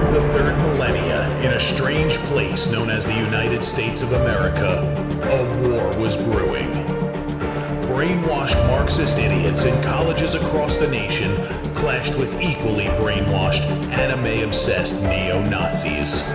During the third millennia, in a strange place known as the United States of America, a war was brewing. Brainwashed Marxist idiots in colleges across the nation clashed with equally brainwashed, anime-obsessed neo-Nazis.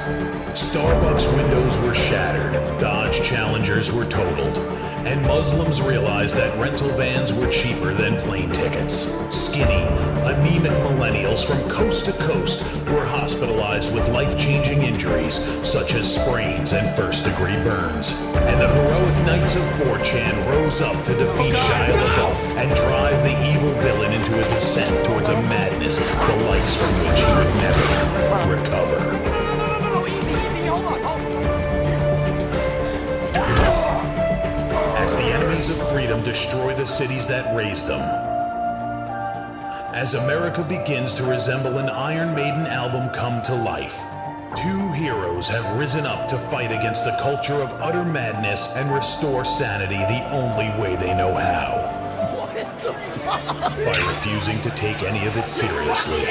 Starbucks windows were shattered, Dodge Challengers were totaled, and Muslims realized that rental vans were cheaper than plane tickets. Skinny, anemic millennials from coast to coast were hospitalized with life-changing injuries such as sprains and first-degree burns. And the heroic knights of 4chan rose up to defeat Shia LaBeouf and drive the evil villain into a descent towards a madness the likes from which he would never recover. No, easy, hold on. As the enemies of freedom destroy the cities that raised them. As America begins to resemble an Iron Maiden album come to life, two heroes have risen up to fight against a culture of utter madness and restore sanity the only way they know how. What the fuck? By refusing to take any of it seriously.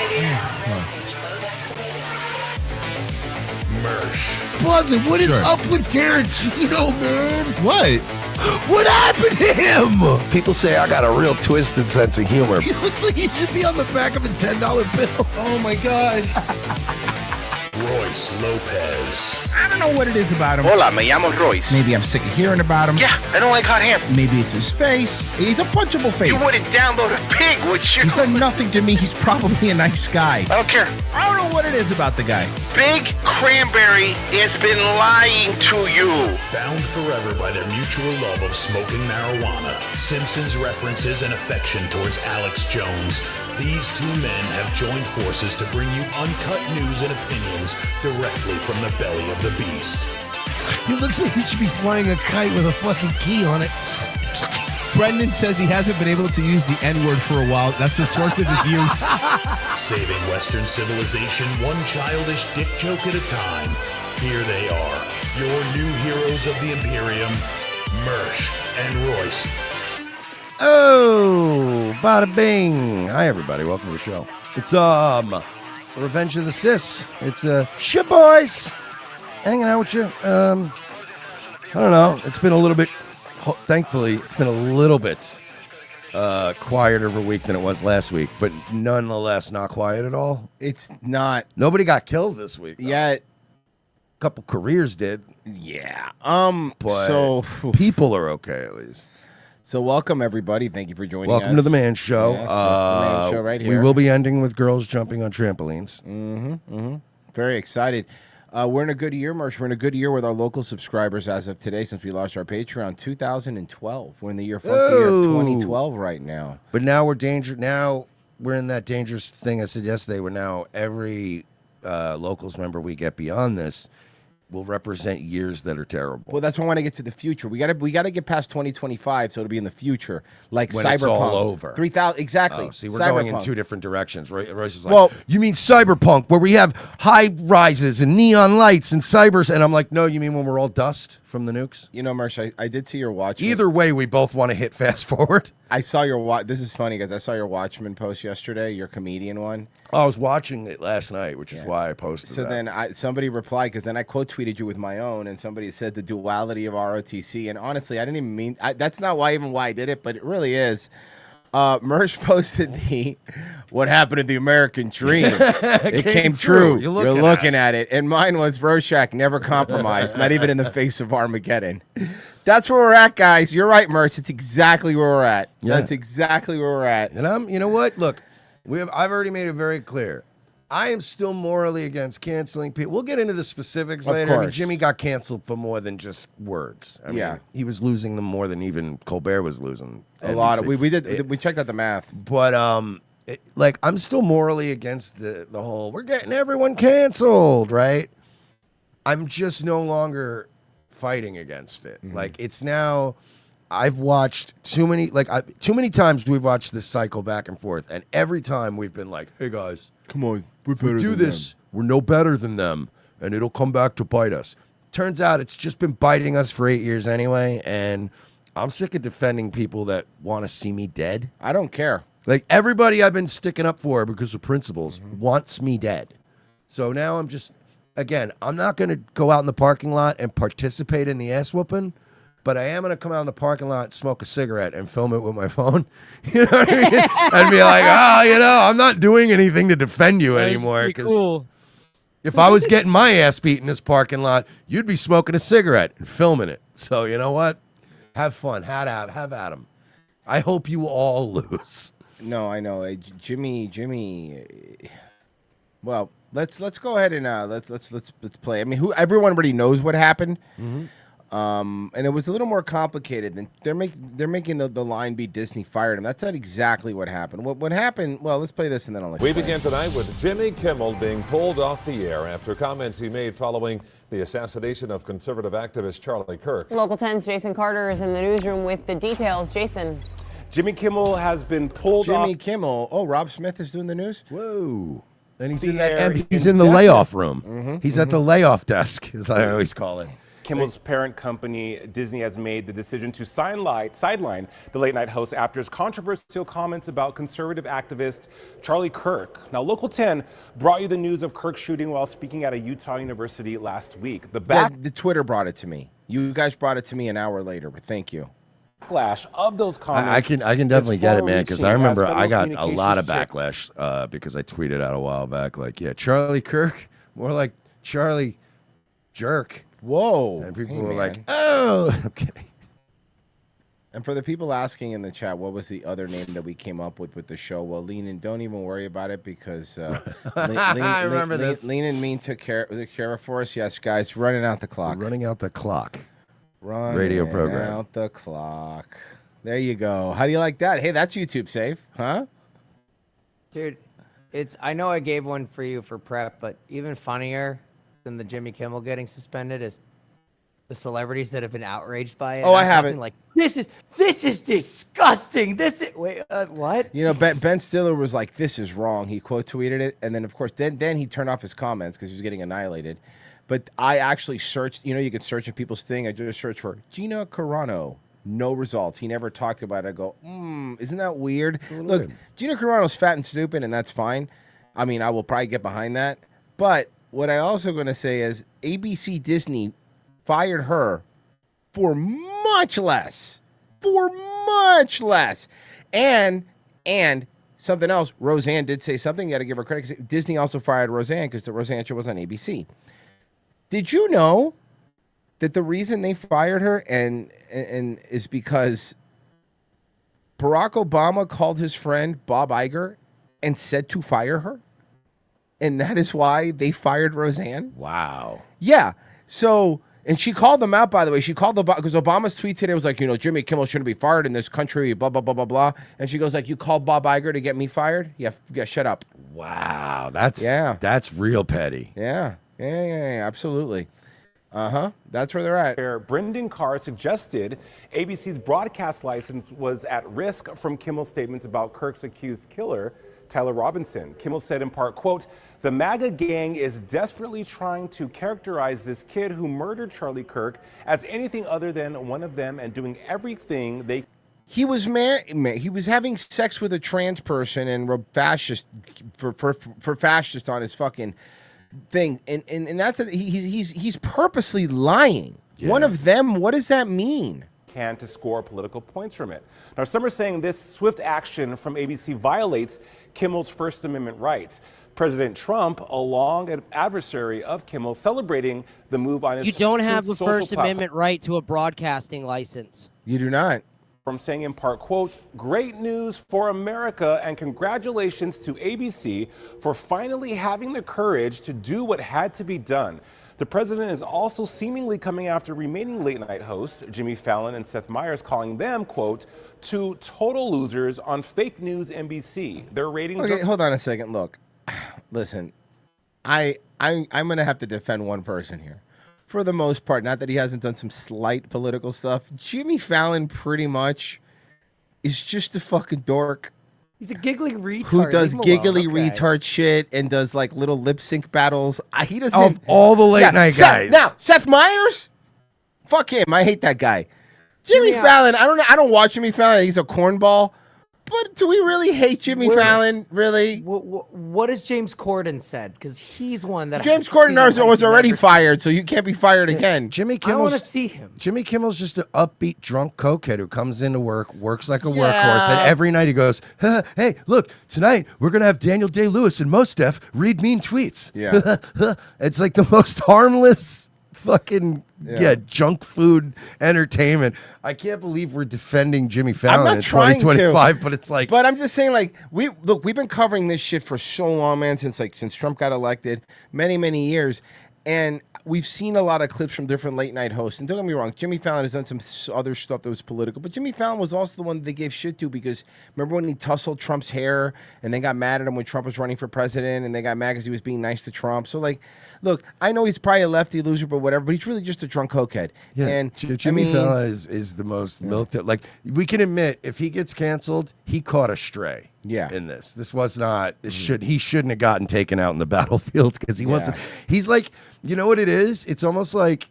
Mersh. Buzzin', what is up with Tarantino, man? What? What happened to him? People say I got a real twisted sense of humor. He looks like he should be on the back of a $10 bill. Oh my God. Royce Lopez. I don't know what it is about him. Hola, me llamo Royce. Maybe I'm sick of hearing about him. Yeah, I don't like hot hair. Maybe it's his face. He's a punchable face. You wouldn't download a pig, would you? He's done nothing to me. He's probably a nice guy. I don't care. I don't know what it is about the guy. Big Cranberry has been lying to you. Bound forever by their mutual love of smoking marijuana, Simpsons references and affection towards Alex Jones, these two men have joined forces to bring you uncut news and opinions directly from the belly of the beast. He looks like he should be flying a kite with a fucking key on it. Brendan says he hasn't been able to use the N-word for a while. That's the source of his youth. Saving Western civilization one childish dick joke at a time. Here they are, your new heroes of the Imperium, Mersh and Royce. Oh, bada bing. Hi, everybody. Welcome to the show. It's, Revenge of the Sis. It's, boys. Hanging out with you. I don't know. It's been a little bit, thankfully, it's been a little bit quieter of a week than it was last week, but nonetheless not quiet at all. It's not Nobody got killed this week. yet. A couple careers did, Yeah. but So people are okay at least. So welcome everybody. Thank you for joining Welcome us. to the Man Show. Yes, that's the Man Show right here. We will be ending with girls jumping on trampolines. Very excited. We're in a good year, Mersh. We're in a good year with our local subscribers as of today since we launched our Patreon 2012. We're in the year of 2012 right now. But now we're in that dangerous thing I said yesterday where now every locals member we get beyond this will represent years that are terrible. Well, that's why I want to get to the future. We gotta get past 2025, so it'll be in the future, like When Cyberpunk. it's all over. 3000 exactly. Oh, see, we're going in Cyberpunk. two different directions. Royce is like, Well- you mean cyberpunk, where we have high rises and neon lights and cybers? And I'm like, no, you mean when we're all dust from the nukes? You know, Mersh, I did see your Watchmen. Either way, we both want to hit fast forward. I saw your This is funny, guys. I saw your Watchmen post yesterday, your comedian one. I was watching it last night, which is why I posted So that. then somebody replied, because then I quote tweeted you with my own, and somebody said the duality of ROTC. And honestly, I didn't even mean that's not why I did it, but it really is. Mersh posted what happened to the American dream. It came true. You're looking at it. And mine was Rorschach never compromised, not even in the face of Armageddon. That's where we're at, guys. You're right, Mersh. It's exactly where we're at. Yeah. That's exactly where we're at. And you know what? Look, I've already made it very clear. I am still morally against canceling people. We'll get into the specifics Of later. I mean, course. Jimmy got canceled for more than just words. I mean, he was losing them more than even Colbert was losing. A lot of NBC. we checked out the math. But I'm still morally against the whole we're getting everyone canceled, right? I'm just no longer fighting against it. Like it's now I've watched too many times we've watched this cycle back and forth, and every time we've been like, hey guys, Come on, we're if we do this, we're no better than them, and it'll come back to bite us. Turns out it's just been biting us for 8 years anyway, and I'm sick of defending people that want to see me dead. I don't care. Like everybody I've been sticking up for because of principles wants me dead. So now I'm just, again, I'm not going to go out in the parking lot and participate in the ass whooping, but I am going to come out in the parking lot, smoke a cigarette, and film it with my phone. You know what I mean? And be like, I'm not doing anything to defend you anymore. That's cool. If I was getting my ass beat in this parking lot, you'd be smoking a cigarette and filming it. So you know what? Have fun. Have at 'em. I hope you all lose. No, I know, Jimmy. Well, let's go ahead and let's play. I mean, everyone already knows what happened. And it was a little more complicated than they're making the line be Disney fired him. That's not exactly what happened. What happened? Well, let's play this and then I'll let We you play. begin tonight with Jimmy Kimmel being pulled off the air after comments he made following the assassination of conservative activist Charlie Kirk. Local 10's Jason Carter is in the newsroom with the details. Jason. Jimmy Kimmel has been pulled off. Jimmy Kimmel. Oh, Rob Smith is doing the news. Whoa. And he's The in that. air He's in the layoff room. Mm-hmm, He's at the layoff desk, as I always call it. Kimmel's parent company, Disney, has made the decision to sideline the late night host after his controversial comments about conservative activist Charlie Kirk. Now, Local 10 brought you the news of Kirk's shooting while speaking at a Utah university last week. The The Twitter brought it to me. You guys brought it to me an hour later, but thank you. backlash of those comments. I can definitely get it, man, because I remember I got a federal lot of communications backlash because I tweeted out a while back, like, yeah, Charlie Kirk, more like Charlie Jerk. Wwhoa. And people Hey, were man. like, oh, I'm kidding. And for the people asking in the chat, what was the other name that we came up with the show? Well, Lean and don't even worry about it because I remember this. Lean and Mean took care of for us. Yes, guys, running out the clock. Running out the clock. Running Radio program. out the clock. There you go. How do you like that? Hey, that's YouTube safe, huh? Dude, I know I gave one for you for prep, but even funnier than the Jimmy Kimmel getting suspended is the celebrities that have been outraged by it. Oh, I I'm haven't. talking Like this is disgusting. What? You know, Ben Stiller was like, "This is wrong." He quote tweeted it, and then of course, then he turned off his comments because he was getting annihilated. But I actually searched. You know, you can search in people's thing. I just searched for Gina Carano. No results. He never talked about it. I go, isn't that weird? Look, weird. Gina Carano's fat and stupid, and that's fine. I mean, I will probably get behind that. But what I also going to say is ABC Disney fired her for much less. And something else, Roseanne did say something. You got to give her credit. 'Cause Disney also fired Roseanne because the Roseanne show was on ABC. Did you know that the reason they fired her and is because Barack Obama called his friend Bob Iger and said to fire her? And that is why they fired Roseanne? Wow. Yeah. So, and she called them out, by the way. She called because Obama's tweet today was like, Jimmy Kimmel shouldn't be fired in this country, blah, blah, blah, blah, blah. And she goes like, you called Bob Iger to get me fired? Yeah, shut up. Wow. That's real petty. Yeah, absolutely. That's where they're at. Brendan Carr suggested ABC's broadcast license was at risk from Kimmel's statements about Kirk's accused killer, Tyler Robinson. Kimmel said in part, quote, "The MAGA gang is desperately trying to characterize this kid who murdered Charlie Kirk as anything other than one of them and doing everything they." He was he was having sex with a trans person and wrote fascist for fascist on his fucking thing, and that's he's purposely lying. Yeah. One of them. What does that mean? Can to score political points from it. Now, some are saying this swift action from ABC violates Kimmel's First Amendment rights. President Trump, a long adversary of Kimmel, celebrating the move on his You don't have the social First platform. Amendment right to a broadcasting license. You do not. From saying in part, quote, "Great news for America and congratulations to ABC for finally having the courage to do what had to be done." The president is also seemingly coming after remaining late night hosts Jimmy Fallon and Seth Meyers, calling them, quote, two total losers on fake news NBC. Their ratings Okay, are- hold on a second. Look, listen, I'm gonna have to defend one person here. For the most part, not that he hasn't done some slight political stuff. Jimmy Fallon pretty much is just a fucking dork He's a giggling retard. who does Leave him giggly alone. Okay. retard shit and does like little lip sync battles. He doesn't. Of all the late night guys. Now, Seth Meyers, fuck him. I hate that guy. Jimmy Yeah. Fallon. I don't watch Jimmy Fallon. He's a cornball. But do we really hate Jimmy Fallon? Really? What has James Corden said? Because he's one that James Corden was already fired, so you can't be fired again. Jimmy I want to Kimmel's see him. Jimmy Kimmel's just an upbeat drunk cokehead who comes into work, works like a workhorse, and every night he goes, "Hey, look, tonight we're gonna have Daniel Day-Lewis and Mostef read mean tweets." Yeah, it's like the most harmless fucking junk food entertainment. I can't believe we're defending Jimmy Fallon in 2025, but it's like, but I'm just saying, like, we've been covering this shit for so long, man, since Trump got elected, many years, and we've seen a lot of clips from different late night hosts. And don't get me wrong, Jimmy Fallon has done some other stuff that was political, but Jimmy Fallon was also the one that they gave shit to because remember when he tussled Trump's hair and they got mad at him when Trump was running for president and they got mad because he was being nice to Trump. So like, look, I know he's probably a lefty loser, but whatever, but he's really just a drunk cokehead. yeah, And Jimmy Fallon is the most milked. Like, we can admit, if he gets canceled, he caught a stray. Yeah. In this was not. He shouldn't have gotten taken out in the battlefield because he wasn't. He's like, you know what it is? It's almost like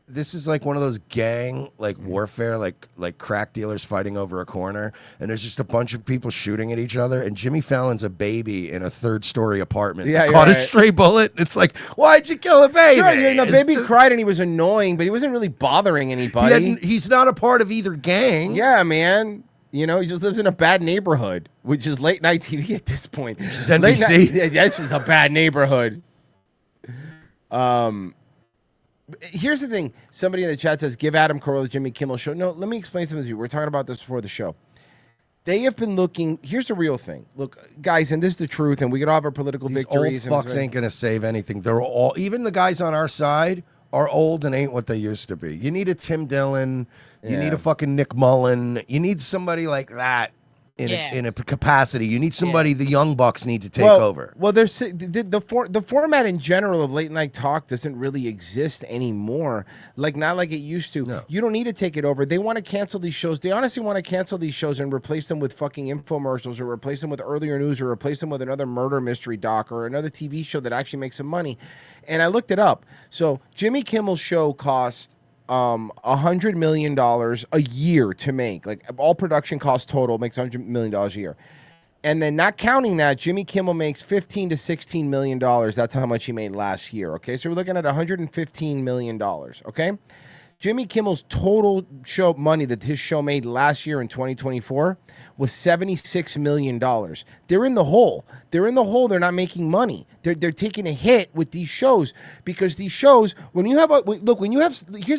this is like one of those gang warfare, like crack dealers fighting over a corner, and there's just a bunch of people shooting at each other. And Jimmy Fallon's a baby in a 3rd-story apartment. Yeah, caught a stray bullet. It's like, why'd you kill a baby? Sure, the baby cried and he was annoying, but he wasn't really bothering anybody. He's not a part of either gang. Yeah, man. You know, he just lives in a bad neighborhood, which is late night TV at this point. Which is NBC. This is a bad neighborhood. Here's the thing. Somebody in the chat says, give Adam Carolla the Jimmy Kimmel show. No, let me explain something to you. We're talking about this before the show. They have been looking. Here's the real thing. Look, guys, and this is the truth, and we could all have our political These victories. old fucks ain't going to save anything. They're all, even the guys on our side are old and ain't what they used to be. You need a Tim Dillon. You need a fucking Nick Mullen. You need somebody like that in a capacity. You need somebody the Young Bucks need to take over. Well, there's the format in general of late night talk doesn't really exist anymore. Like, not like it used to. No. You don't need to take it over. They want to cancel these shows. They honestly want to cancel these shows and replace them with fucking infomercials or replace them with earlier news or replace them with another murder mystery doc or another TV show that actually makes some money. And I looked it up. So Jimmy Kimmel's show cost $100 million a year to make. Like, all production costs total makes $100 million a year. And then not counting that, Jimmy Kimmel makes $15 to $16 million. That's how much he made last year. Okay, so we're looking at $115 million. Okay, Jimmy Kimmel's total show money that his show made last year in 2024 was $76 million. They're in the hole. They're in the hole. They're not making money. They're taking a hit with these shows because these shows, here's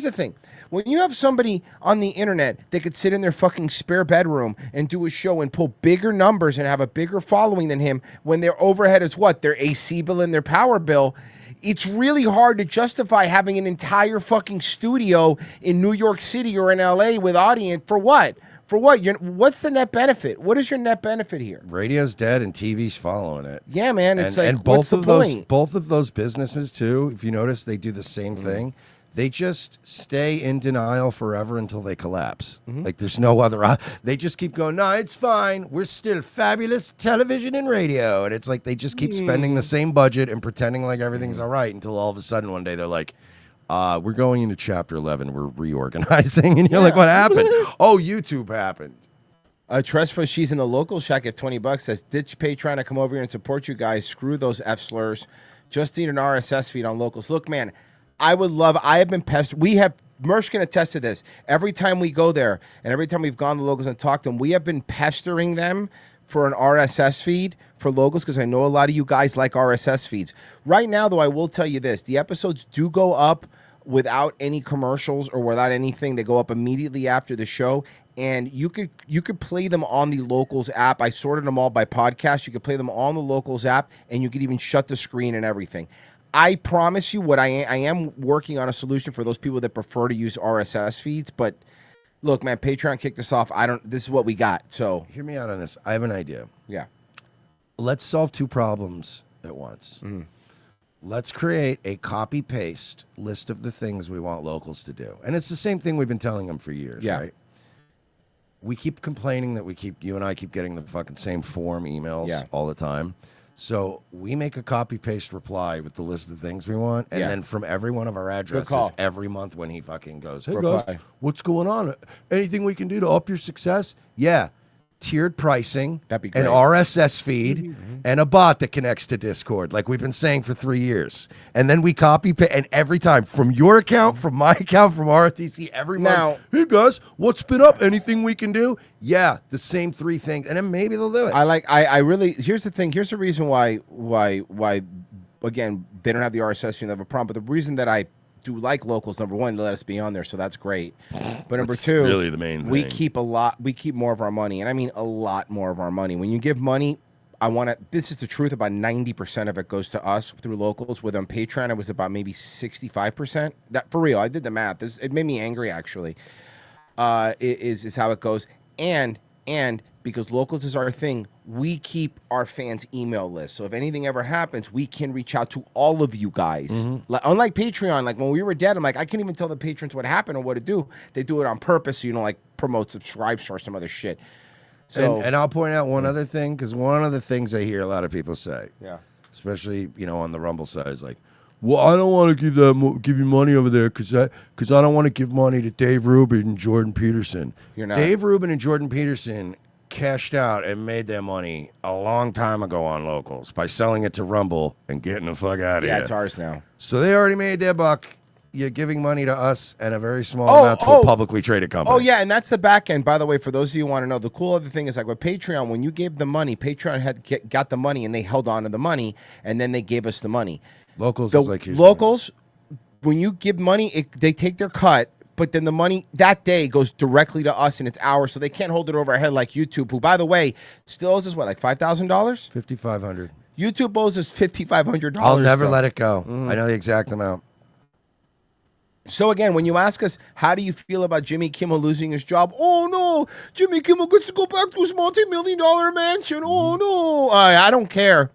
the thing. When you have somebody on the internet that could sit in their fucking spare bedroom and do a show and pull bigger numbers and have a bigger following than him, when their overhead is what? Their AC bill and their power bill, it's really hard to justify having an entire fucking studio in New York City or in LA with audience for what? For what? What's the net benefit? What is your net benefit here? Radio's dead and TV's following it. Yeah, man. It's and like, what's the point? Both of those businesses too, if you notice, they do the same thing. They just stay in denial forever until they collapse. Like, there's no other. They just keep going, no, it's fine. We're still fabulous television and radio. And it's like they just keep spending the same budget and pretending like everything's all right until all of a sudden one day they're like, we're going into chapter 11. We're reorganizing. And you're like, what happened? Oh, YouTube happened. Tresfa, she's in the local shack at $20, says, ditch Patreon to come over here and support you guys. Screw those F slurs. Just need an RSS feed on locals. Look, man, I have been pestered. Mersh can attest to this. Every time we go there and every time we've gone to locals and talked to them, we have been pestering them for an RSS feed for locals because I know a lot of you guys like RSS feeds. Right now, though, I will tell you this. The episodes do go up without any commercials or without anything. They go up immediately after the show. And you could play them on the Locals app. I sorted them all by podcast. You could play them on the Locals app, and you could even shut the screen and everything. I promise you what I am working on a solution for those people that prefer to use RSS feeds. But look, man, Patreon kicked us off. This is what we got. So hear me out on this. I have an idea. Yeah. Let's solve two problems at once. Let's create a copy-paste list of the things we want locals to do. And it's the same thing we've been telling them for years, right? We keep complaining that you and I keep getting the fucking same form emails all the time. So we make a copy-paste reply with the list of things we want, and then from every one of our addresses every month when he fucking goes, hey guys, what's going on? Anything we can do to up your success? Yeah. tiered pricing, That'd be an great. RSS feed, and a bot that connects to Discord, like we've been saying for 3 years. And then we copy, and every time from your account, from my account, from ROTC, every month, hey guys, what's been up? Anything we can do? Yeah, the same 3 things, and then maybe they'll do it. I really, here's the thing. Here's the reason why, again, they don't have the RSS feed, they have a problem. But the reason that I do like locals, number one, they let us be on there, so that's great. But number That's two, really the main we thing. keep more of our money, and I mean a lot more of our money. When you give money, this is the truth, about 90% of it goes to us through locals. With on Patreon, it was about maybe 65%. That, for real, I did the math. It made me angry, actually. Is how it goes. And because locals is our thing, we keep our fans' email list. So if anything ever happens, we can reach out to all of you guys. Like, unlike Patreon, like when we were dead, I'm like, I can't even tell the patrons what happened or what to do. They do it on purpose, so you don't like promote, subscribe, or some other shit. So and I'll point out one other thing, because one of the things I hear a lot of people say, yeah, especially on the Rumble side, is like, well, I don't want to give you money over there because I don't want to give money to Dave Rubin and Jordan Peterson. You're not. Dave Rubin and Jordan Peterson cashed out and made their money a long time ago on locals by selling it to Rumble and getting the fuck out of here. Yeah, it's ours now. So they already made their buck. You're giving money to us and a very small amount to a publicly traded company. Oh, yeah, and that's the back end. By the way, for those of you who want to know, the cool other thing is like with Patreon, when you gave the money, Patreon got the money and they held on to the money, and then they gave us the money. Locals is like locals, when you give money, they take their cut, but then the money that day goes directly to us and it's ours, so they can't hold it over our head like YouTube, who, by the way, still owes us, what, like $5,000? $5,500. YouTube owes us $5,500. I'll never still. let it go. I know the exact amount. So again, when you ask us, how do you feel about Jimmy Kimmel losing his job? Oh no, Jimmy Kimmel gets to go back to his multi-million-dollar mansion. Oh no, I don't care,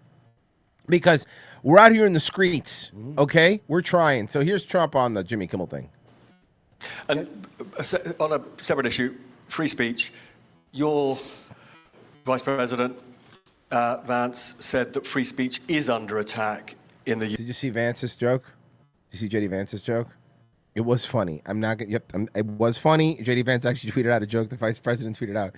because we're out here in the streets. Okay, we're trying. So here's Trump on the Jimmy Kimmel thing. And on a separate issue, free speech, your Vice President Vance said that free speech is under attack in the. Did you see Vance's joke? Did you see JD Vance's joke? It was funny. I'm not gonna. Yep, it was funny. JD Vance actually tweeted out a joke. The Vice President tweeted out,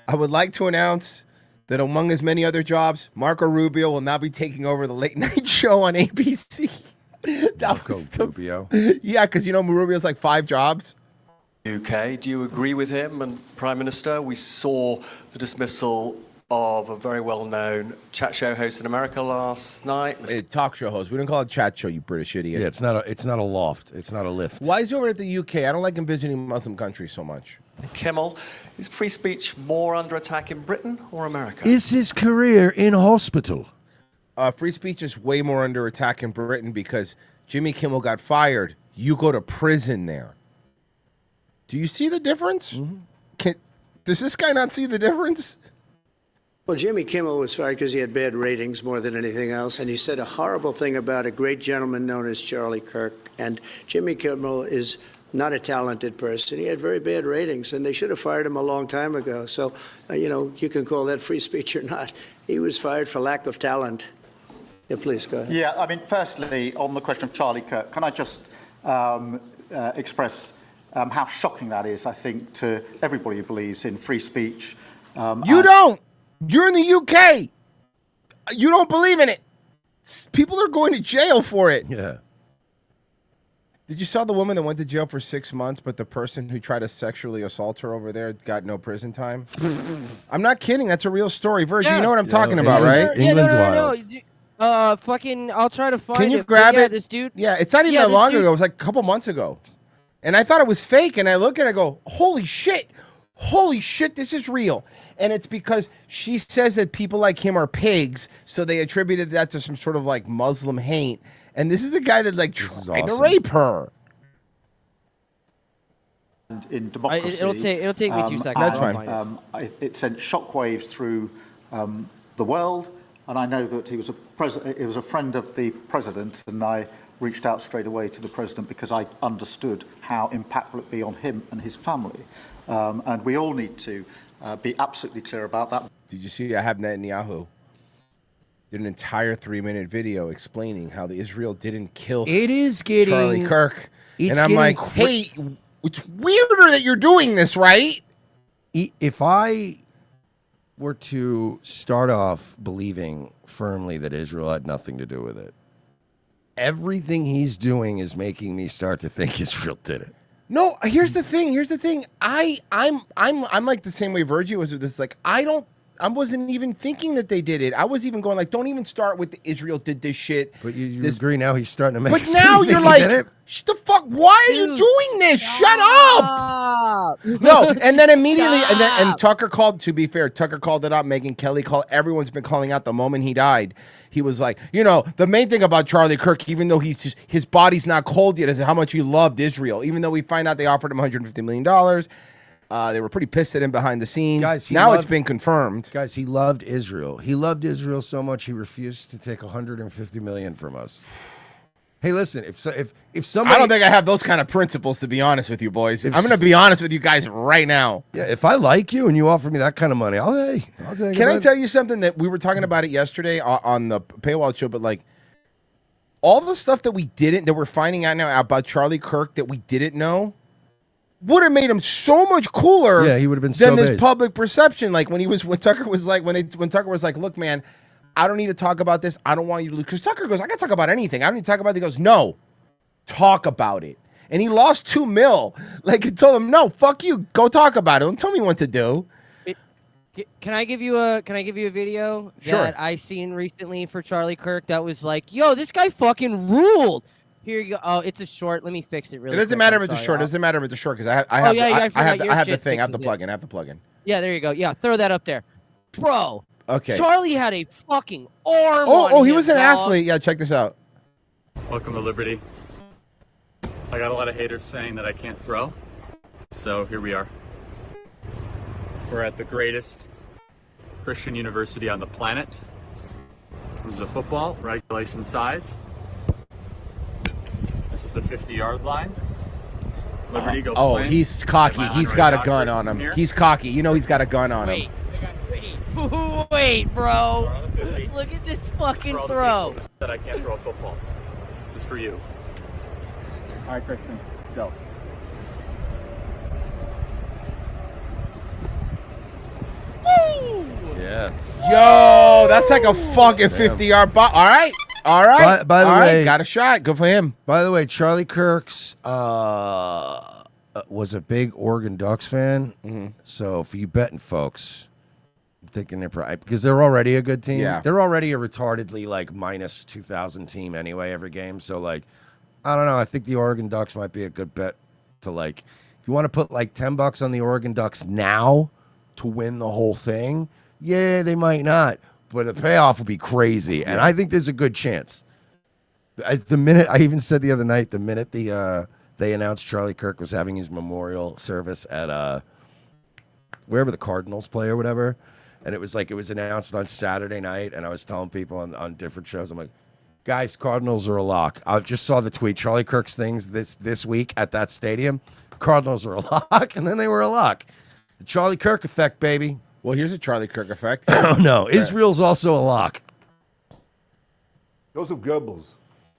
"I would like to announce that among his many other jobs, Marco Rubio will now be taking over the late night show on ABC." Marco Rubio. Yeah, because Rubio's like 5 jobs. UK, do you agree with him and Prime Minister? We saw the dismissal of a very well-known chat show host in America last night. A talk show host. We don't call it chat show, you British idiot. Yeah, it's not a loft. It's not a lift. Why is he over at the UK? I don't like him visiting Muslim countries so much. Kimmel, is free speech more under attack in Britain or America? Is his career in hospital? Free speech is way more under attack in Britain because Jimmy Kimmel got fired. You go to prison there. Do you see the difference? Does this guy not see the difference? Well, Jimmy Kimmel was fired because he had bad ratings more than anything else, and he said a horrible thing about a great gentleman known as Charlie Kirk. And Jimmy Kimmel is not a talented person. He had very bad ratings, and they should have fired him a long time ago. So, you can call that free speech or not. He was fired for lack of talent. Yeah, please, go ahead. Yeah, I mean, firstly, on the question of Charlie Kirk, can I just express how shocking that is, I think, to everybody who believes in free speech. You don't! You're in the UK! You don't believe in it! People are going to jail for it. Yeah. Did you saw the woman that went to jail for 6 months, but the person who tried to sexually assault her over there got no prison time? I'm not kidding. That's a real story. Virgil, you know what I'm talking about, right? England's wild. Fucking, I'll try to find it. Can you grab it? This dude. Yeah, it's not even that long ago. It was like a couple months ago. And I thought it was fake, and I look at it and I go, holy shit, this is real. And it's because she says that people like him are pigs, so they attributed that to some sort of like Muslim hate. And this is the guy that like tried to rape her. In democracy, it'll take me 2 seconds. That's fine. It sent shockwaves through the world, and I know that he was a friend of the president, and I reached out straight away to the president because I understood how impactful it'd be on him and his family. And we all need to be absolutely clear about that. Did you see Ahab Netanyahu did an entire 3-minute video explaining how the Israel didn't kill Charlie Kirk? And I'm like, hey, it's weirder that you're doing this, right? If I were to start off believing firmly that Israel had nothing to do with it, everything he's doing is making me start to think Israel did it. No, here's the thing. I'm like the same way Virgie was with this. Like, I wasn't even thinking that they did it. I was even going like, don't even start with the Israel did this shit. But you agree now he's starting to make. But us now think you're he like, did it? shut the fuck. Why are you doing this? Shut up. No, and then immediately, and Tucker called. To be fair, Tucker called it out. Megyn Kelly called. Everyone's been calling out the moment he died. He was like, the main thing about Charlie Kirk, even though his body's not cold yet, is how much he loved Israel. Even though we find out they offered him $150 million. They were pretty pissed at him behind the scenes. Guys, it's been confirmed. Guys, he loved Israel. He loved Israel so much he refused to take $150 million from us. Hey, listen, if somebody, I don't think I have those kind of principles, to be honest with you, boys. I'm going to be honest with you guys right now. Yeah, if I like you and you offer me that kind of money, I'll take it. Can I tell you something that we were talking about it yesterday on the Paywall show? But like, all the stuff that we're finding out now about Charlie Kirk that we didn't know, would have made him so much cooler. Yeah, he would have been than so this based. public perception. Like when Tucker was like, look, man, I don't need to talk about this. I don't want you to lose. Because Tucker goes, I got to talk about anything. I don't need to talk about it. He goes, no, talk about it. And he lost $2 million. Like, he told him, no, fuck you. Go talk about it. Don't tell me what to do. Can I give you a video that I seen recently for Charlie Kirk that was like, yo, this guy fucking ruled. Here you go. Oh, it's a short. Let me fix it really quick. It doesn't matter if it's a short. It doesn't matter if it's a short because I have the thing. I have the plugin. I have the plugin. Yeah, there you go. Yeah, throw that up there. Bro. Okay. Charlie had a fucking arm Oh, he was an athlete. Yeah, check this out. Welcome to Liberty. I got a lot of haters saying that I can't throw. So here we are. We're at the greatest Christian university on the planet. This is a football, regulation size. This is the 50-yard line. Liberty goes Oh, he's cocky. He's got a gun on him. He's cocky. You know he's got a gun on him. Wait, bro. Look at this fucking throw. That I can't throw a football. This is for you. All right, Christian, go. Woo! Yeah. Yo, that's like a fucking 50-yard ball. All right. By the way, got a shot. Good for him. By the way, Charlie Kirk's was a big Oregon Ducks fan. Mm-hmm. So for you betting folks, I'm thinking they're probably because they're already a good team. Yeah. They're already a retardedly like minus 2,000 team anyway every game. So like, I don't know. I think the Oregon Ducks might be a good bet to like. If you want to put like $10 on the Oregon Ducks now to win the whole thing, yeah, they might not. But the payoff will be crazy, and I think there's a good chance. The minute I even said the other night, the minute they announced Charlie Kirk was having his memorial service at wherever the Cardinals play or whatever, and it was announced on Saturday night, and I was telling people on different shows, I'm like, guys, Cardinals are a lock. I just saw the tweet, Charlie Kirk's things this week at that stadium. Cardinals are a lock, and then they were a lock. The Charlie Kirk effect, baby. Well, here's a Charlie Kirk effect. Oh, no. Israel's also a lock. Joseph Goebbels,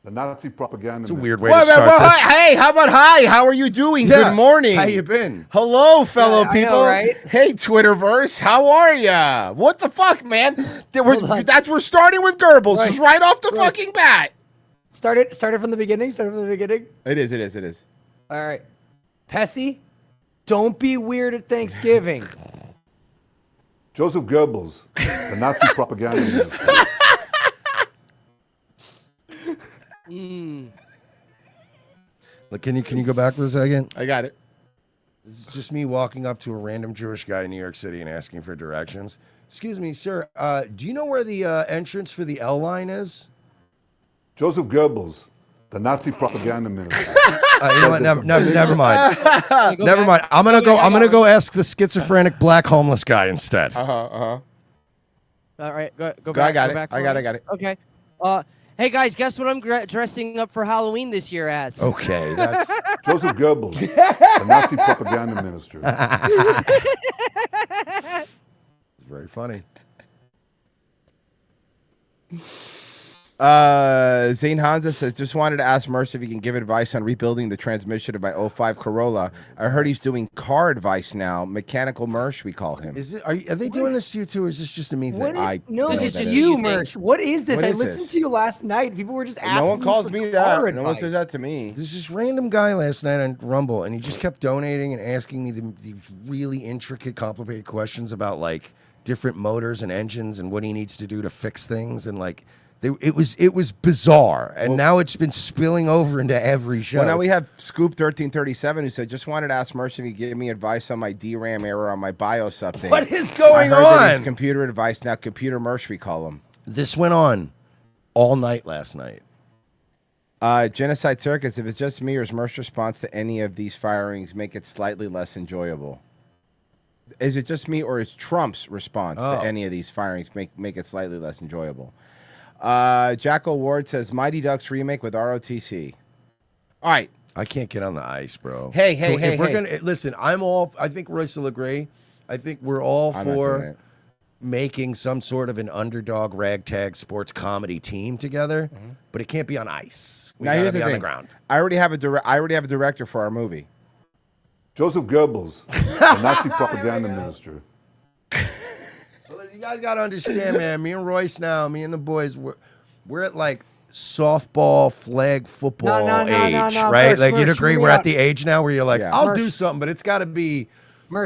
the Nazi propaganda. It's a weird way to start this. Hey, how about hi? How are you doing? Yeah. Good morning. How you been? Hello, fellow people. know, right? Hey, Twitterverse. How are ya? What the fuck, man? We're starting with Goebbels. Right. Just right off the fucking bat. Started from the beginning. It is. All right, Pessy, don't be weird at Thanksgiving. Joseph Goebbels, the Nazi propaganda minister. Look, can you go back for a second? I got it. This is just me walking up to a random Jewish guy in New York City and asking for directions. Excuse me, sir. Do you know where the entrance for the L line is? Joseph Goebbels, the Nazi propaganda minister. You know what? Never mind. Never mind. I'm gonna go ask the schizophrenic black homeless guy instead. All right, go back. I got go it. back I got it. Okay. Hey guys, guess what I'm dressing up for Halloween this year as? Okay, that's Joseph Goebbels, the Nazi propaganda minister. It's very funny. Zane Hansa says, just wanted to ask Merce if he can give advice on rebuilding the transmission of my 05 Corolla. I heard he's doing car advice now. Mechanical Merce, we call him. Is it? Are they doing this to you too, or is this just a me thing? No, this it's is you, Merch. What is this? What I is listened this? to you last night. People were just asking. No one calls me that. car No one advice. says that to me. There's this random guy last night on Rumble, and he just kept donating and asking me the really intricate, complicated questions about like different motors and engines and what he needs to do to fix things, and like it was bizarre, and now it's been spilling over into every show. Well, now we have Scoop 1337 who said, just wanted to ask Merce if he could give me advice on my DRAM error on my BIOS update. What is going I heard that on? it's computer advice now. Computer Merce, we call him. This went on all night last night. Genocide Circus, if it's just me or is Merce's response to any of these firings make it slightly less enjoyable? Is it just me or is Trump's response to any of these firings make it slightly less enjoyable? Jackal Ward says, Mighty Ducks remake with ROTC. All right. I can't get on the ice, bro. Hey. If we're gonna listen, I think Royce will agree. I think we're all I'm not doing for it. making some sort of an underdog ragtag sports comedy team together, but it can't be on ice. We Now gotta here's be the on thing. the ground. I already have a director for our movie. Joseph Goebbels, the Nazi propaganda minister. You guys got to understand, man. Me and Royce now, me and the boys, we're at like softball, flag football age, right? Like you'd agree, we're at the age now where you're like, I'll do something, but it's got to be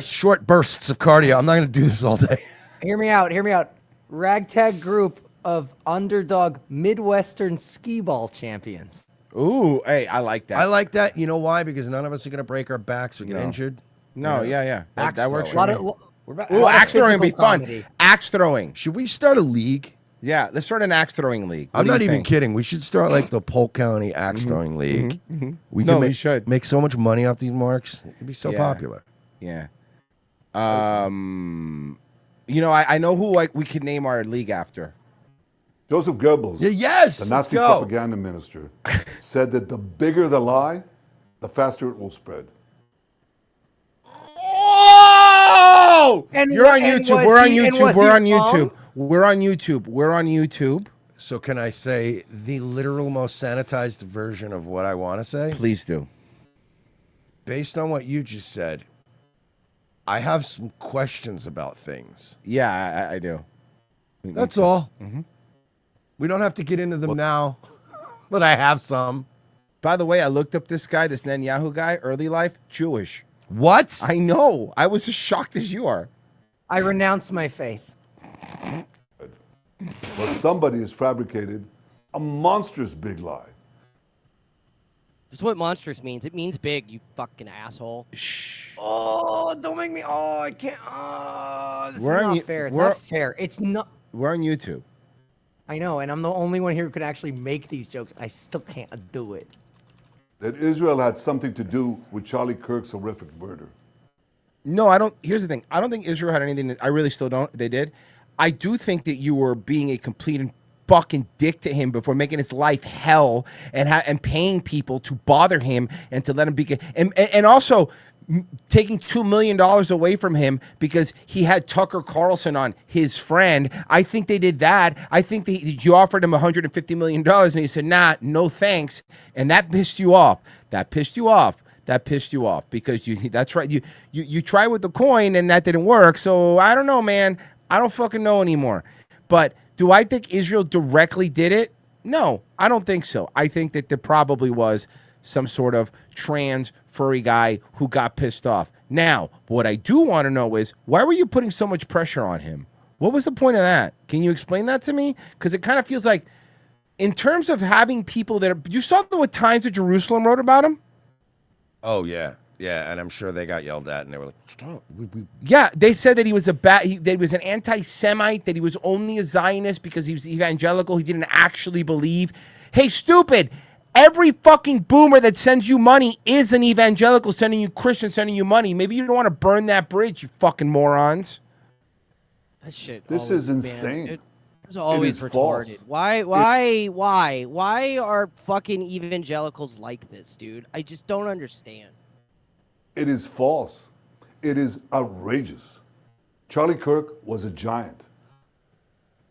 short bursts of cardio. I'm not going to do this all day. Hear me out. Ragtag group of underdog Midwestern skee ball champions. Ooh, hey, I like that. I like that. You know why? Because none of us are going to break our backs or get injured. No, You know? yeah. Axe That works throwing. for me. We're Ooh, axe throwing would be fun. comedy. Axe throwing. Should we start a league? Yeah, let's start an axe throwing league. What I'm do you not even think? kidding. We should start like the Polk County Axe Throwing League. We No, can we should. make so much money off these marks. It'd be so Yeah. popular. Yeah. You know, I know who we could name our league after. Joseph Goebbels, yes, the let's Nazi go. propaganda minister, said that the bigger the lie, the faster it will spread. Oh! You're on and YouTube. was We're on he- and YouTube. was We're he on wrong? YouTube. We're on YouTube. We're on YouTube. So can I say the literal most sanitized version of what I want to say? Please do. Based on what you just said, I have some questions about things. Yeah, I do. That's all. We don't have to get into them now, but I have some. By the way, I looked up this guy, this Netanyahu guy, early life, Jewish. What? I know. I was as shocked as you are. I renounce my faith. But somebody has fabricated a monstrous big lie. This is what monstrous means. It means big, you fucking asshole. Shh. Oh, don't make me. Oh, I can't. Oh, this We're is on not you- fair. It's we're- not fair. It's not. We're on YouTube. I know, and I'm the only one here who could actually make these jokes. I still can't do it. That Israel had something to do with Charlie Kirk's horrific murder. No, I don't. Here's the thing. I don't think Israel had anything. I really still don't. They did. I do think that you were being a complete and fucking dick to him before making his life hell and paying people to bother him and to let him be and also taking $2 million away from him because he had Tucker Carlson on, his friend. I think they did that. I think that you offered him $150 million and he said, nah, no thanks. And that pissed you off. That pissed you off because that's right. You try with the coin and that didn't work. So I don't know, man. I don't fucking know anymore. But do I think Israel directly did it? No, I don't think so. I think that there probably was some sort of trans furry guy who got pissed off. Now, what I do want to know is, why were you putting so much pressure on him? What was the point of that? Can you explain that to me? Because it kind of feels like, in terms of having people that are... You saw what Times of Jerusalem wrote about him? Oh, yeah. Yeah, and I'm sure they got yelled at, and they were like, stop. Yeah, they said that he was that he was an anti-Semite, that he was only a Zionist because he was evangelical. He didn't actually believe. Hey, stupid! Every fucking boomer that sends you money is an evangelical sending you Christian, sending you money. Maybe you don't want to burn that bridge, you fucking morons. That shit. This always, is insane. Man, it's always It is retarded. false. Why are fucking evangelicals like this, dude? I just don't understand. It is false. It is outrageous. Charlie Kirk was a giant.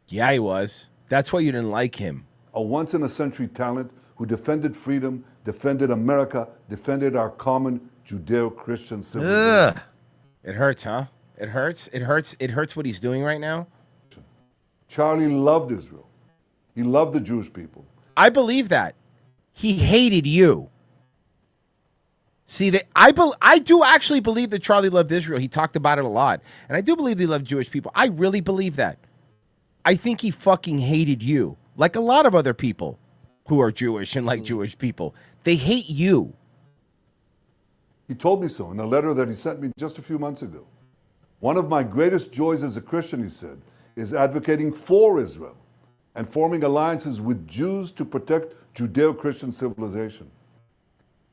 Yeah, he was. That's why you didn't like him. a once-in-a-century talent who defended freedom, defended America, defended our common Judeo-Christian civilization. It hurts, huh? It hurts. It hurts. It hurts what he's doing right now. Charlie loved Israel. He loved the Jewish people. I believe that. He hated you. See, I do actually believe that Charlie loved Israel. He talked about it a lot. And I do believe he loved Jewish people. I really believe that. I think he fucking hated you. Like a lot of other people who are Jewish and like Jewish people. They hate you. He told me so in a letter that he sent me just a few months ago. One of my greatest joys as a Christian, he said, is advocating for Israel and forming alliances with Jews to protect Judeo-Christian civilization.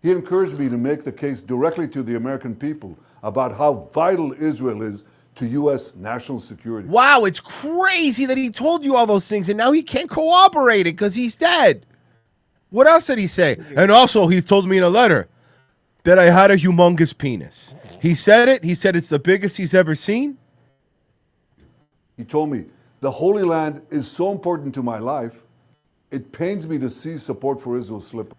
He encouraged me to make the case directly to the American people about how vital Israel is to U.S. national security. Wow, it's crazy that he told you all those things and now he can't corroborate it because he's dead. What else did he say? And also, he's told me in a letter that I had a humongous penis. He said it. He said it's the biggest he's ever seen. He told me, the Holy Land is so important to my life, it pains me to see support for Israel slip.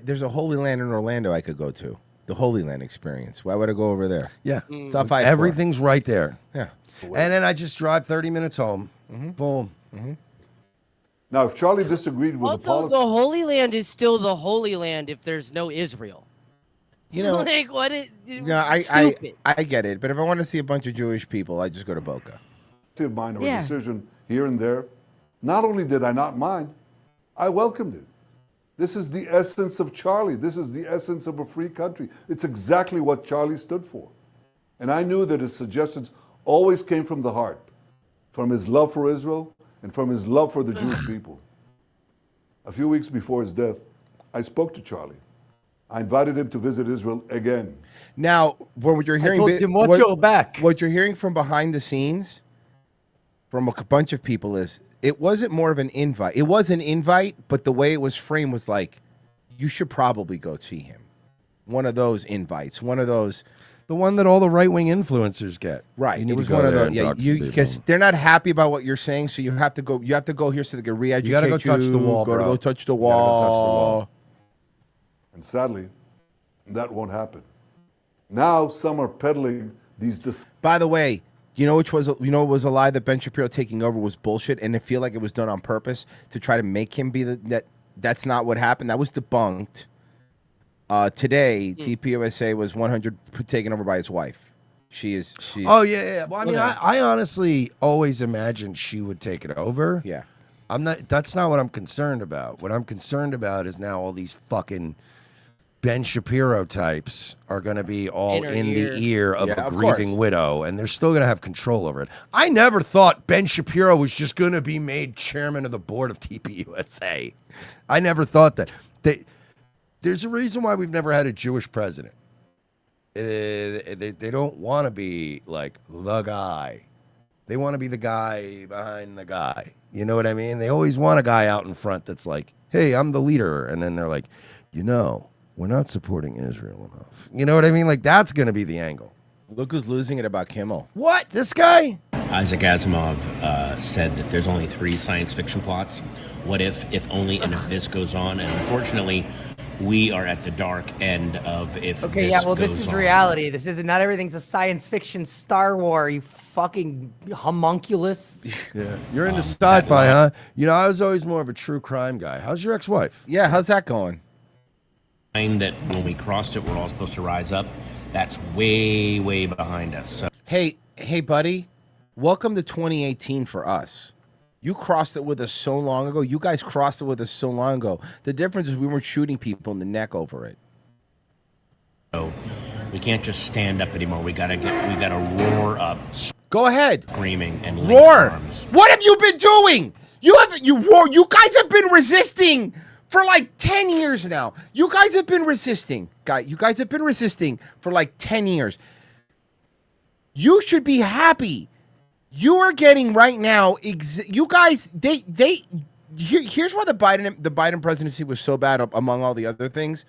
There's a Holy Land in Orlando I could go to. The Holy Land experience. Why would I go over there? Yeah. It's off I-4. Everything's right there. Yeah. And then I just drive 30 minutes home. Boom. Now, if Charlie disagreed with the Also, policy... the Holy Land is still the Holy Land if there's no Israel. You know, like what? Yeah, Stupid. I get it. But if I want to see a bunch of Jewish people, I just go to Boca. Of mine or Yeah. a decision here and there, not only did I not mind, I welcomed it. This is the essence of Charlie. This is the essence of a free country. It's exactly what Charlie stood for. And I knew that his suggestions always came from the heart, from his love for Israel and from his love for the Jewish people. A few weeks before his death, I spoke to Charlie. I invited him to visit Israel again. Now, what you're hearing, what you're hearing from behind the scenes, from a bunch of people, is it wasn't more of an invite. It was an invite, but the way it was framed was like, you should probably go see him. One of those invites. One of those. The one that all the right-wing influencers get. Right. You need It was to go one of there those. and Yeah, talk to some because people. they're not happy about what you're saying, so you have to go. You have to go here so they can re-educate you. You gotta go touch the wall, Go bro. to go touch the You gotta go touch the wall. wall. And sadly, that won't happen. Now some are peddling these... By the way, you know what was a lie that Ben Shapiro taking over was bullshit, and I feel like it was done on purpose to try to make him be that's not what happened. That was debunked. Today, TPUSA was 100 taken over by his wife. She's. Oh yeah. Well, I mean, I honestly always imagined she would take it over. Yeah. I'm not. That's not what I'm concerned about. What I'm concerned about is now all these fucking Ben Shapiro types are going to be all in the ear of a grieving widow, and they're still going to have control over it. I never thought Ben Shapiro was just going to be made chairman of the board of TPUSA. I never thought that. There's a reason why we've never had a Jewish president. They don't want to be like the guy. They want to be the guy behind the guy. You know what I mean? They always want a guy out in front that's like, hey, I'm the leader. And then they're like, we're not supporting Israel enough. You know what I mean? Like, that's going to be the angle. Look who's losing it about Kimmel. What? This guy? Isaac Asimov said that there's only 3 science fiction plots. What if only, and if this goes on. And unfortunately, we are at the dark end of if Okay, this yeah, well, goes this is on. reality. This isn't, not everything's a science fiction Star Wars, you fucking homunculus. Yeah, you're into sci-fi, huh? You know, I was always more of a true crime guy. How's your ex-wife? Yeah, how's that going? That when we crossed it, we're all supposed to rise up. That's way, way behind us. So. Hey, buddy, welcome to 2018 for us. You crossed it with us so long ago. You guys crossed it with us so long ago. The difference is we weren't shooting people in the neck over it. So we can't just stand up anymore. We gotta roar up. Go ahead. Screaming and link Roar. arms. What have you been doing? You roar. You guys have been resisting for like 10 years now. You guys have been resisting. You guys have been resisting for like 10 years. You should be happy. You are getting right now. You guys, here's why the Biden presidency was so bad, among all the other things.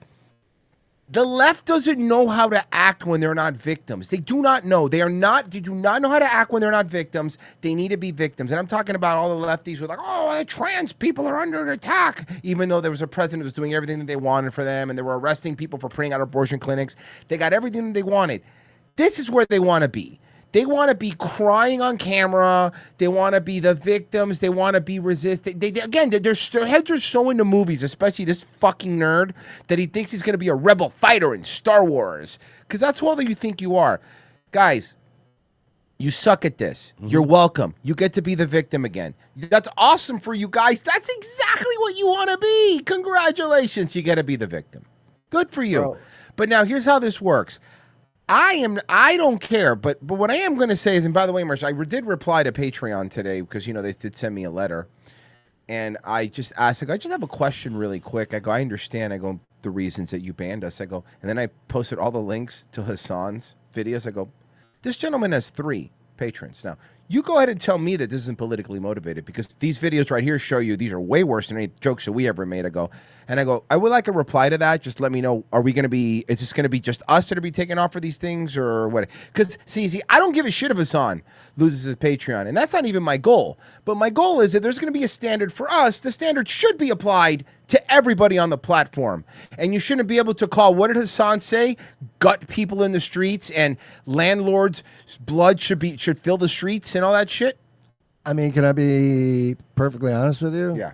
The left doesn't know how to act when they're not victims. They do not know. They do not know how to act when they're not victims. They need to be victims. And I'm talking about all the lefties who are like, oh, trans people are under attack. Even though there was a president who was doing everything that they wanted for them, and they were arresting people for putting out abortion clinics. They got everything that they wanted. This is where they want to be. They want to be crying on camera. They want to be the victims. They want to be resistant. Their heads are so into movies, especially this fucking nerd, that he thinks he's going to be a rebel fighter in Star Wars. Because that's all that you think you are. Guys, you suck at this. You're welcome. You get to be the victim again. That's awesome for you guys. That's exactly what you want to be. Congratulations. You get to be the victim. Good for you. Bro. But now here's how this works. I don't care, but what I am going to say is, and by the way, Mersh, I did reply to Patreon today because, they did send me a letter, and I just asked, I just have a question really quick. I go, I understand. I go, the reasons that you banned us. I go, and then I posted all the links to Hassan's videos. I go, this gentleman has 3 patrons. Now, you go ahead and tell me that this isn't politically motivated, because these videos right here show you these are way worse than any jokes that we ever made. I go, I would like a reply to that. Just let me know, is this going to be just us that are be taken off for these things or what? Because, see, I don't give a shit if Hassan loses his Patreon, and that's not even my goal. But my goal is that there's going to be a standard for us. The standard should be applied to everybody on the platform. And you shouldn't be able to call, what did Hassan say? Gut people in the streets, and landlords' blood should fill the streets and all that shit. I mean, can I be perfectly honest with you? Yeah.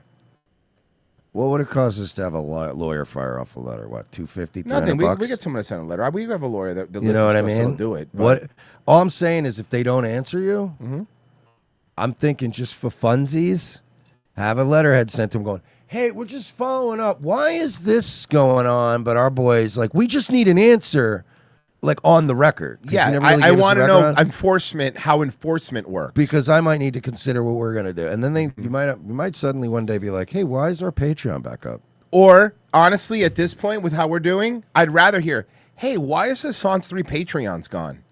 What would it cost us to have a lawyer fire off a letter? What, $250, $300? Nothing. We get someone to send a letter. We have a lawyer that you know what I mean? Will do it. What? All I'm saying is, if they don't answer you, I'm thinking just for funsies, have a letterhead sent to them going, hey, we're just following up. Why is this going on? But our boys, we just need an answer, on the record. Yeah, I want to know how enforcement works. Because I might need to consider what we're going to do. And then you might suddenly one day be like, hey, why is our Patreon back up? Or, honestly, at this point with how we're doing, I'd rather hear, hey, why is Hassan's 3 Patreons gone?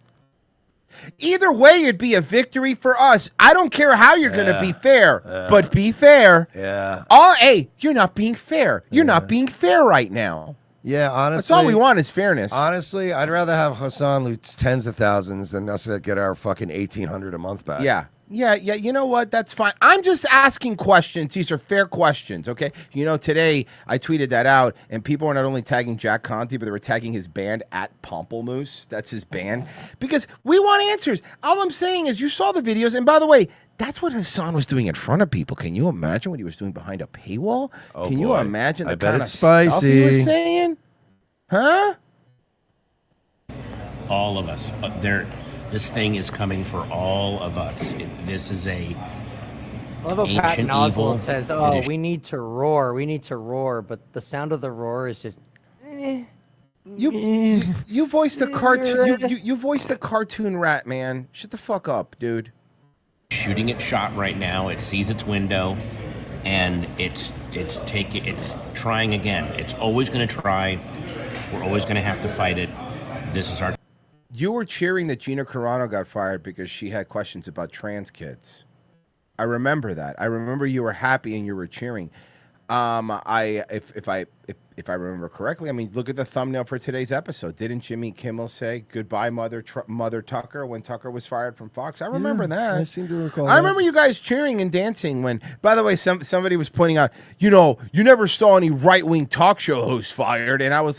Either way, it'd be a victory for us. I don't care how you're going to be fair, but be fair. Yeah. Hey, you're not being fair. You're not being fair right now. Yeah, honestly. That's all we want is fairness. Honestly, I'd rather have Hassan lose tens of thousands than us get our fucking $1,800 a month back. Yeah. You know what? That's fine. I'm just asking questions. These are fair questions, okay? Today I tweeted that out, and people were not only tagging Jack Conte, but they were tagging his band @Pomplamoose. That's his band. Because we want answers. All I'm saying is, you saw the videos, and by the way, that's what Hassan was doing in front of people. Can you imagine what he was doing behind a paywall? Can you imagine the kind of stuff he was saying? Huh? All of us. This thing is coming for all of us. This is a I love how Patton Oswalt says, "Oh, we need to roar. We need to roar," but the sound of the roar is just. You voiced a cartoon. You voiced a cartoon rat, man. Shut the fuck up, dude. Shooting its shot right now. It sees its window, and it's trying again. It's always going to try. We're always going to have to fight it. This is our. You were cheering that Gina Carano got fired because she had questions about trans kids. I remember that. I remember you were happy and you were cheering. If I remember correctly, I mean, look at the thumbnail for today's episode. Didn't Jimmy Kimmel say goodbye, Mother Tucker, when Tucker was fired from Fox? I remember that. I seem to recall. I remember you guys cheering and dancing when. By the way, somebody was pointing out, you never saw any right-wing talk show host fired, and I was like,